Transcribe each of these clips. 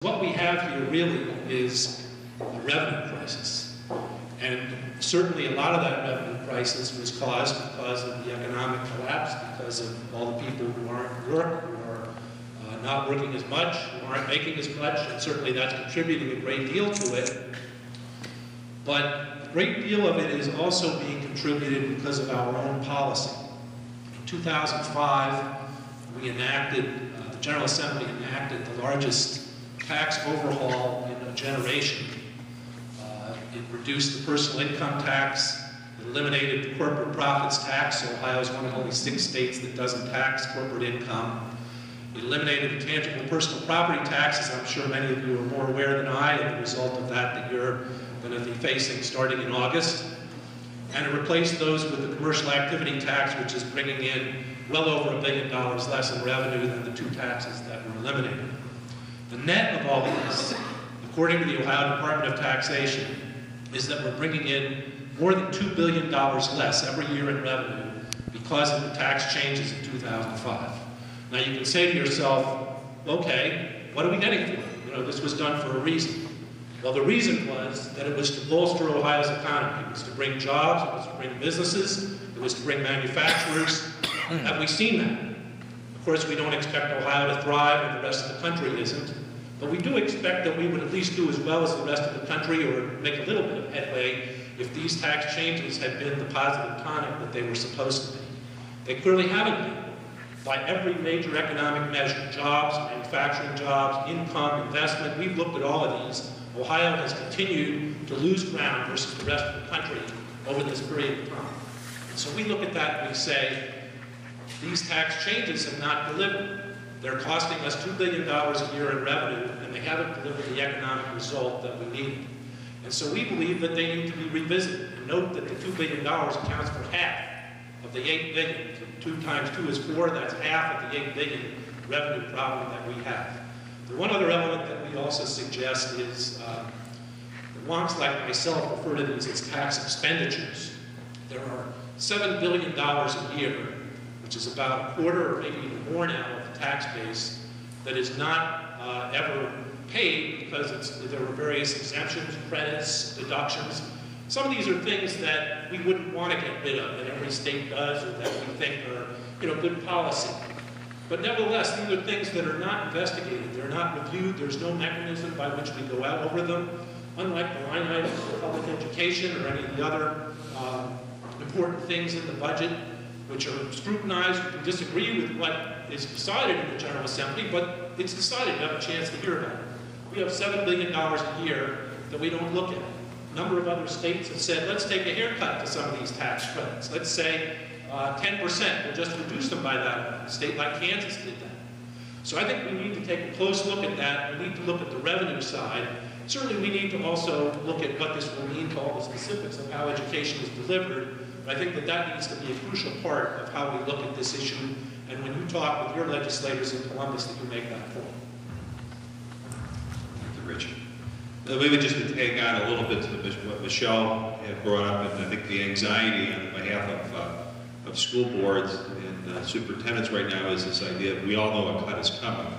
What we have here really is a revenue crisis. And certainly a lot of that revenue crisis was caused because of the economic collapse, because of all the people who aren't at work, who are not working as much, who aren't making as much, and certainly that's contributing a great deal to it. But a great deal of it is also being contributed because of our own policy. In 2005, we enacted, the General Assembly enacted the largest tax overhaul in a generation. It reduced the personal income tax, it eliminated the corporate profits tax. So Ohio is one of only 6 states that doesn't tax corporate income. It eliminated the tangible personal property taxes. I'm sure many of you are more aware than I of the result of that you're going to be facing starting in August. And it replaced those with the commercial activity tax, which is bringing in well over $1 billion less in revenue than the 2 taxes that were eliminated. The net of all of this, according to the Ohio Department of Taxation, is that we're bringing in more than $2 billion less every year in revenue because of the tax changes in 2005. Now you can say to yourself, okay, what are we getting for it? You know, this was done for a reason. Well, the reason was that it was to bolster Ohio's economy. It was to bring jobs, it was to bring businesses, it was to bring manufacturers. Have we seen that? Of course, we don't expect Ohio to thrive and the rest of the country isn't. But we do expect that we would at least do as well as the rest of the country, or make a little bit of headway, if these tax changes had been the positive tonic that they were supposed to be. They clearly haven't been. By every major economic measure, jobs, manufacturing jobs, income, investment, we've looked at all of these. Ohio has continued to lose ground versus the rest of the country over this period of time. And so we look at that and we say, these tax changes have not delivered. They're costing us $2 billion a year in revenue, and they haven't delivered the economic result that we need. And so we believe that they need to be revisited. And note that the $2 billion accounts for half of the $8 billion. 2 times 2 is 4, that's half of the $8 billion revenue problem that we have. The one other element that we also suggest is, the wonks like myself refer to these as tax expenditures. There are $7 billion a year, which is about a quarter or maybe even more now of the tax base, that is not ever paid because there were various exemptions, credits, deductions. Some of these are things that we wouldn't want to get rid of, that every state does, or that we think are, good policy. But nevertheless, these are things that are not investigated, they're not reviewed, there's no mechanism by which we go out over them, unlike the line items for public education or any of the other important things in the budget, which are scrutinized. We can disagree with what is decided in the General Assembly, but it's decided. You have a chance to hear about it. We have $7 billion a year that we don't look at. A number of other states have said, let's take a haircut to some of these tax credits. Let's say 10%, we'll just reduce them by that. A state like Kansas did that. So I think we need to take a close look at that. We need to look at the revenue side. Certainly we need to also look at what this will mean to all the specifics of how education is delivered. But I think that that needs to be a crucial part of how we look at this issue. And when you talk with your legislators in Columbus, that you make that point. Thank you, Richard. Maybe just to take on a little bit to what Michelle had brought up, and I think the anxiety on behalf of school boards and superintendents right now is this idea of we all know a cut is coming.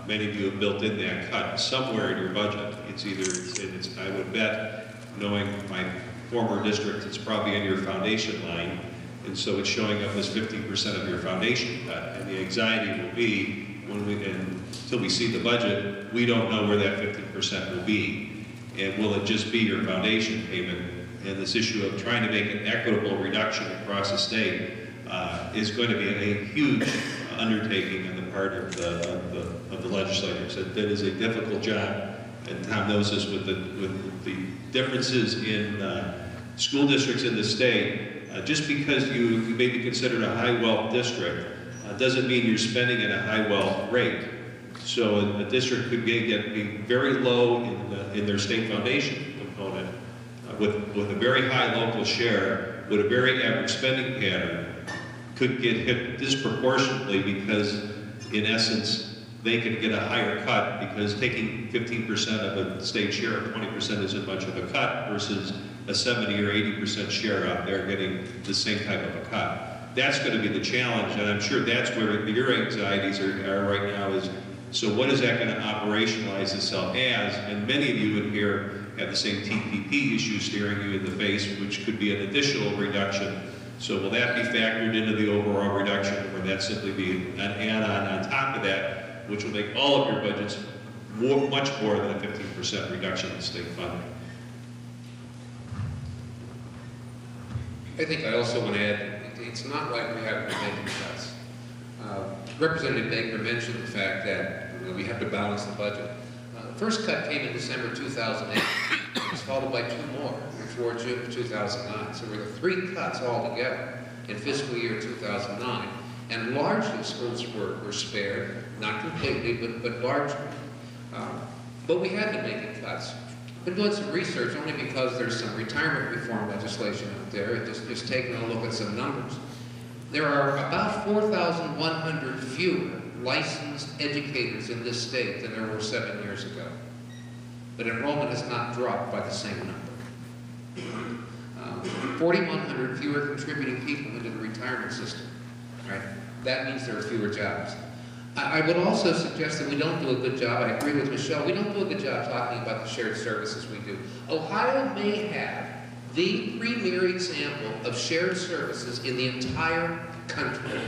Many of you have built in that cut somewhere in your budget. It's either, I would bet, knowing my former district, it's probably in your foundation line, and so it's showing up as 15% of your foundation cut. And the anxiety will be, until we see the budget, we don't know where that 15% will be. And will it just be your foundation payment? And this issue of trying to make an equitable reduction across the state is going to be a huge undertaking on the part of the legislators. That is a difficult job, and Tom knows this with the differences in school districts in the state. Just because you may be considered a high wealth district doesn't mean you're spending at a high wealth rate. So a district could be very low in their state foundation component with a very high local share, with a very average spending pattern, could get hit disproportionately because, in essence, they could get a higher cut because taking 15% of a state share of 20% isn't much of a cut versus a 70 or 80% share out there getting the same type of a cut. That's going to be the challenge, and I'm sure that's where your anxieties are right now, is So what is that going to operationalize itself as? And many of you in here have the same TPP issue staring you in the face, which could be an additional reduction. So will that be factored into the overall reduction, or that simply be an add-on on top of that, which will make all of your budgets much more than a 15% reduction in state funding? I think I also want to add, it's not like we haven't been making cuts. Representative Baker mentioned the fact that we have to balance the budget. The first cut came in December 2008. It was followed by 2 more before June of 2009. So there were 3 cuts altogether in fiscal year 2009. And largely schools were spared, not completely, but largely. But we had to make cuts. I've been doing some research only because there's some retirement reform legislation out there, just taking a look at some numbers. There are about 4,100 fewer licensed educators in this state than there were 7 years ago. But enrollment has not dropped by the same number. 4,100 fewer contributing people into the retirement system, right? That means there are fewer jobs. I would also suggest that we don't do a good job, I agree with Michelle, we don't do a good job talking about the shared services we do. Ohio may have the premier example of shared services in the entire country.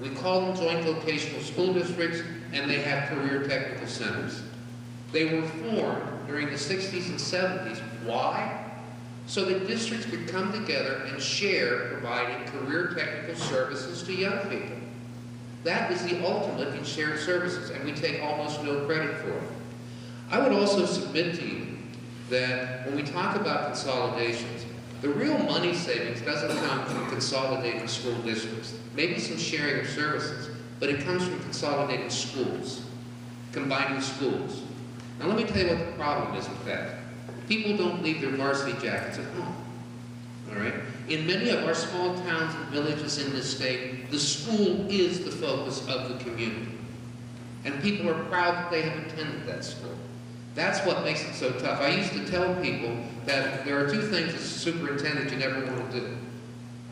We call them joint vocational school districts, and they have career technical centers. They were formed during the 60s and 70s. Why? So that districts could come together and share providing career technical services to young people. That is the ultimate in shared services, and we take almost no credit for it. I would also submit to you that when we talk about consolidations, the real money savings doesn't come from consolidating school districts. Maybe some sharing of services, but it comes from consolidating schools, combining schools. Now let me tell you what the problem is with that. People don't leave their varsity jackets at home, all right? In many of our small towns and villages in this state, the school is the focus of the community. And people are proud that they have attended that school. That's what makes it so tough. I used to tell people that there are 2 things as a superintendent you never want to do.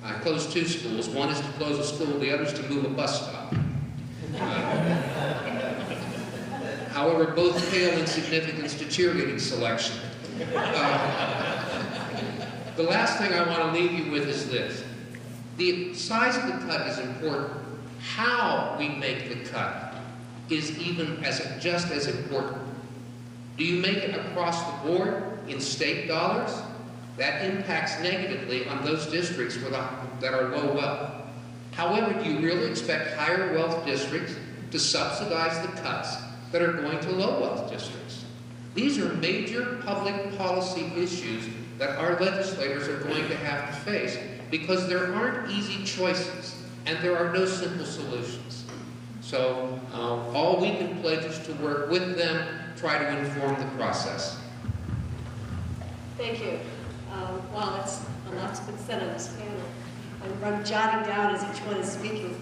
I closed 2 schools. One is to close a school, the other is to move a bus stop. However, both pale in significance to cheerleading selection. The last thing I want to leave you with is this. The size of the cut is important. How we make the cut is just as important. Do you make it across the board in state dollars? That impacts negatively on those districts that are low wealth. However, do you really expect higher wealth districts to subsidize the cuts that are going to low wealth districts? These are major public policy issues that our legislators are going to have to face because there aren't easy choices and there are no simple solutions. So all we can pledge is to work with them, try to inform the process. Thank you. Wow, that's a lot's been said on this panel. I'm jotting down as each one is speaking.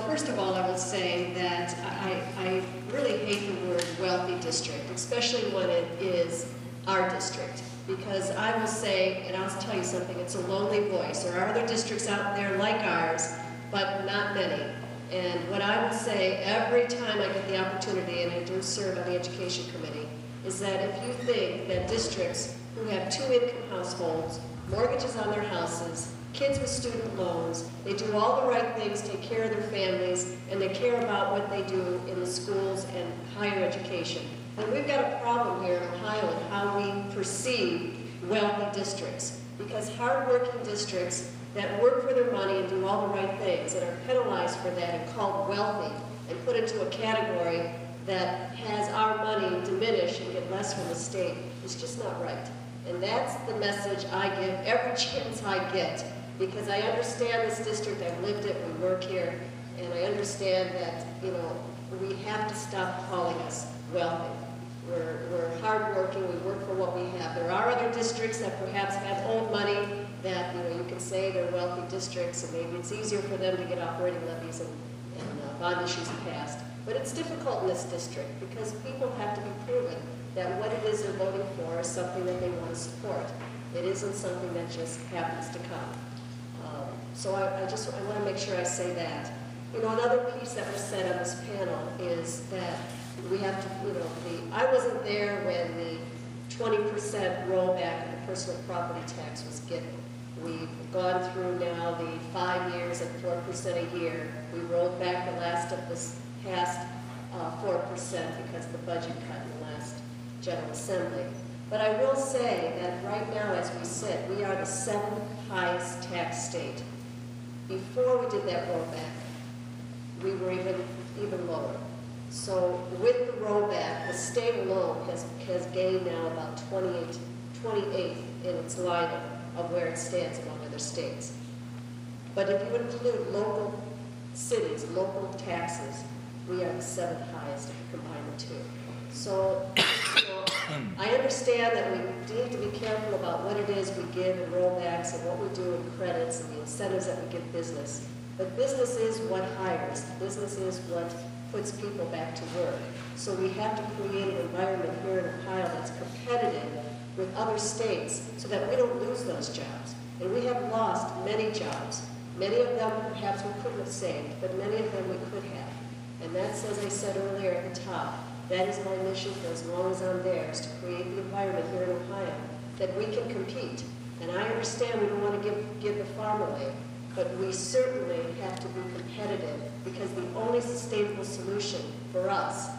First of all, I will say that I really hate the word wealthy district, especially when it is our district. Because I will say, and I'll tell you something, it's a lonely voice. There are other districts out there like ours, but not many. And what I will say every time I get the opportunity, and I do serve on the Education Committee, is that if you think that districts who have 2-income households, mortgages on their houses, kids with student loans, they do all the right things, take care of their families, and they care about what they do in the schools and higher education. And we've got a problem here in Ohio in how we perceive wealthy districts. Because hard-working districts that work for their money and do all the right things and are penalized for that and called wealthy and put into a category that has our money diminish and get less from the state is just not right. And that's the message I give every chance I get, because I understand this district, I've lived it, we work here, and I understand that, we have to stop calling us wealthy. We're hardworking, we work for what we have. There are other districts that perhaps have old money that, you can say they're wealthy districts, and maybe it's easier for them to get operating levies and bond issues passed. But it's difficult in this district because people have to be proven that what it is they're voting for is something that they want to support. It isn't something that just happens to come. So I want to make sure I say that. You know, another piece that was said on this panel is that we have to, you know, I wasn't there when the 20% rollback of the personal property tax was given. We've gone through now the 5 years at 4% a year. We rolled back the last of this past 4% because of the budget cut in the last General Assembly. But I will say that right now, as we sit, we are the 7th highest tax state. Before we did that rollback, we were even lower. So with the rollback, the state alone has gained now about 28th in its lineup of where it stands among other states. But if you include local cities, local taxes, we are the 7th highest if you combine the two. So, you know, I understand that we need to be careful about what it is we give in rollbacks and what we do in credits and the incentives that we give business. But business is what hires. Business is what puts people back to work. So we have to create an environment here in Ohio that's competitive with other states so that we don't lose those jobs. And we have lost many jobs. Many of them perhaps we couldn't have saved, but many of them we could have. And that's, as I said earlier at the top, that is my mission for as long as I'm there, is to create the environment here in Ohio that we can compete. And I understand we don't want to give the farm away, but we certainly have to be competitive because the only sustainable solution for us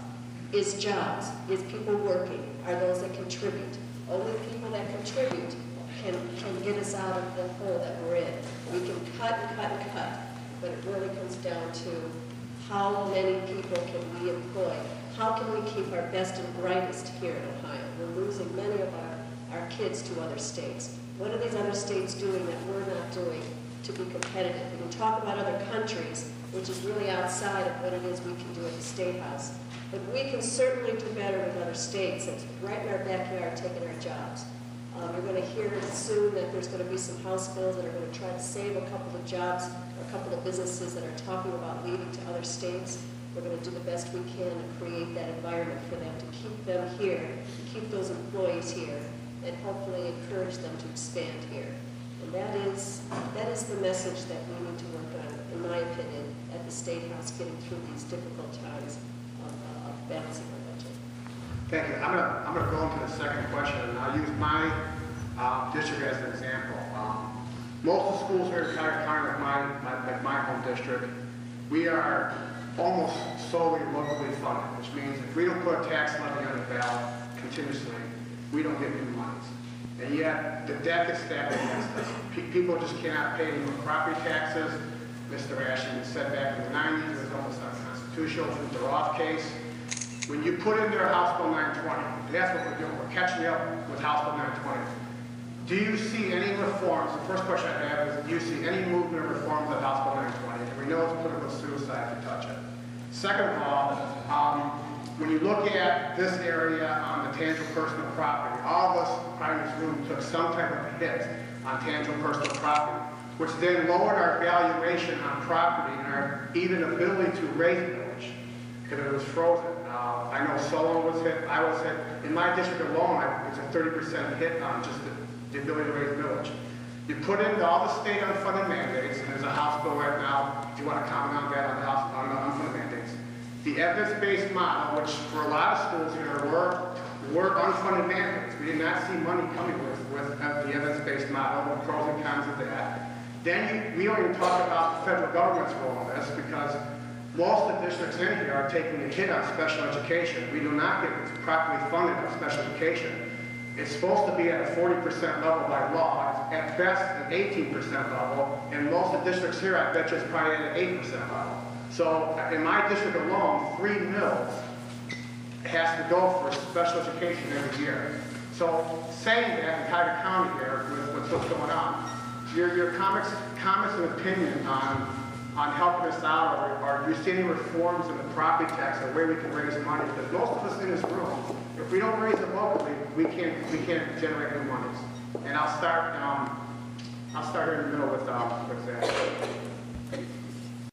is jobs, is people working, are those that contribute. Only people that contribute can get us out of the hole that we're in. We can cut and cut and cut, but it really comes down to how many people can we employ? How can we keep our best and brightest here in Ohio? We're losing many of our kids to other states. What are these other states doing that we're not doing to be competitive? We can talk about other countries, which is really outside of what it is we can do at the State House. But we can certainly do better with other states that's right in our backyard taking our jobs. You're going to hear soon that there's going to be some House bills that are going to try to save a couple of jobs, or a couple of businesses that are talking about leaving to other states. We're going to do the best we can to create that environment for them, to keep them here, to keep those employees here, and hopefully encourage them to expand here. And that is the message that we need to work on, in my opinion, at the State House, getting through these difficult times of balancing our budget. Thank you. I'm going to go into the second question, and I'll use my district as an example. Most of the schools here in Cuyahoga, like my home district, we are almost solely locally funded, which means if we don't put a tax levy on the ballot continuously, we don't get new monies. And yet, the deck is stacked against us. People just cannot pay any more property taxes. Mr. Ashton said back in the 90s, it was almost unconstitutional. It was the Roth case. When you put in there House Bill 920, that's what we're doing. We're catching up with House Bill 920. Do you see any reforms? The first question I have is, do you see any movement or reforms of House Bill 920? And we know it's political suicide if you touch it. Second of all, when you look at this area on the tangible personal property, all of us probably in this room took some type of hit on tangible personal property, which then lowered our valuation on property and our even ability to raise millage because it was frozen. I know Solon was hit, I was hit. In my district alone, it's a 30% hit on just the ability to raise millage. You put in all the state unfunded mandates, and there's a House bill right now, if you want to comment on that, on the House on the unfunded mandates. The evidence-based model, which for a lot of schools here were unfunded mandates. We did not see money coming with the evidence-based model, the pros and cons of that. Then we don't even talk about the federal government's role in this because most of the districts in here are taking a hit on special education. We do not get properly funded on special education. It's supposed to be at a 40% level by law. It's at best an 18% level, and most of the districts here, I bet you, it's probably at an 8% level. So in my district alone, 3 mills has to go for special education every year. So saying that in Cuyahoga County here, with what's going on, your comments and opinion on helping us out, or do you see any reforms in the property tax or where we can raise money? Because most of us in this room, if we don't raise it locally, we can't generate new monies. And I'll start here in the middle with that.